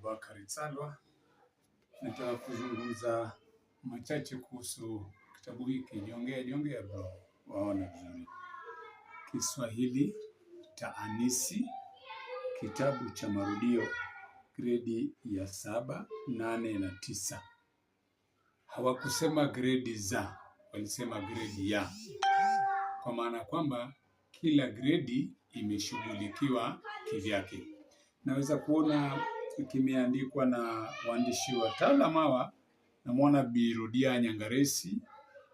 Abubakar Salwa. Nataka kuzungumza machache kuhusu kitabu hiki. Niongea bro, waona vizuri. Kiswahili Taanisi, kitabu cha marudio, gredi ya 7, 8 na 9. Hawakusema gredi za, walisema gredi ya. Kwa maana kwamba kila gredi imeshughulikiwa kivyake. Naweza kuona kimeandikwa na waandishi wataalamu hawa. Namwona Bi Rudia Nyangaresi,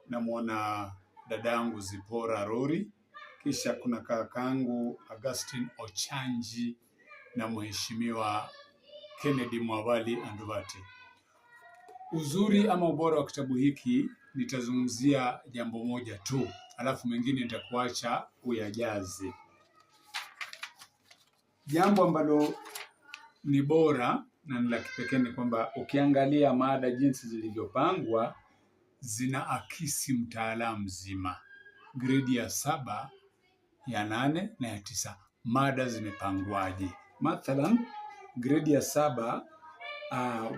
namwona dadangu Zipora Rori, kisha kuna kakaangu Augustine Ochanji na mheshimiwa Kennedy Mwavali Anduvate. Uzuri ama ubora wa kitabu hiki nitazungumzia jambo moja tu, alafu mengine nitakuacha uyajaze. Jambo ambalo ni bora na ni la kipekee ni kwamba ukiangalia mada jinsi zilivyopangwa zinaakisi mtaala mzima. Gredi ya 7, ya 8 na ya 9. Mada zimepangwaje? Mathalan, gredi ya 7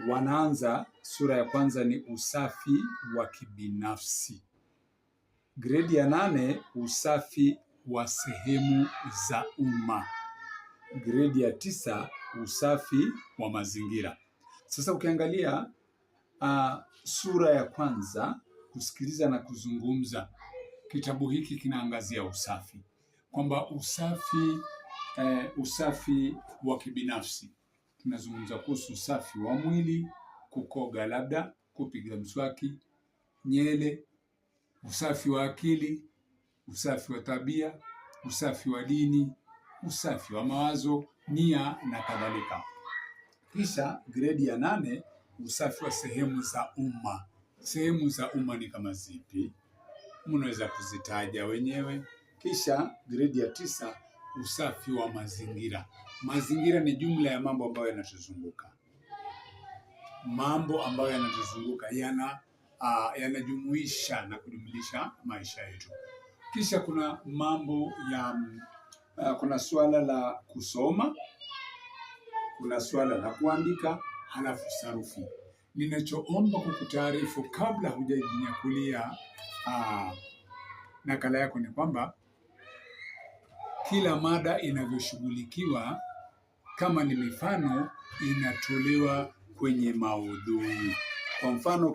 wanaanza, sura ya kwanza ni usafi wa kibinafsi. Gredi ya 8 usafi wa sehemu za umma. Gredi ya 9 usafi wa mazingira. Sasa ukiangalia sura ya kwanza, kusikiliza na kuzungumza, kitabu hiki kinaangazia usafi. Kwamba usafi wa kibinafsi. Tunazungumza kuhusu usafi wa mwili, kukoga labda, kupiga mswaki, nyele, usafi wa akili, usafi wa tabia, usafi wa dini, usafi wa mawazo, nia na kadhalika. Kisha gredi ya 8 usafi wa sehemu za umma. Sehemu za umma ni kama zipi? Mnaweza kuzitaja wenyewe. Kisha gredi ya 9 usafi wa mazingira. Mazingira ni jumla ya mambo ambayo yanatuzunguka. Mambo ambayo yanatuzunguka yanajumuisha na kujumlisha maisha yetu. Kisha kuna mambo ya kuna swala la kusoma, kuna swala la kuandika, halafu sarufi. Ninachoomba kukutaarifu kabla hujajinyakulia nakala yako ni kwamba kila mada inavyoshughulikiwa, kama ni mifano, inatolewa kwenye maudhui. Kwa mfano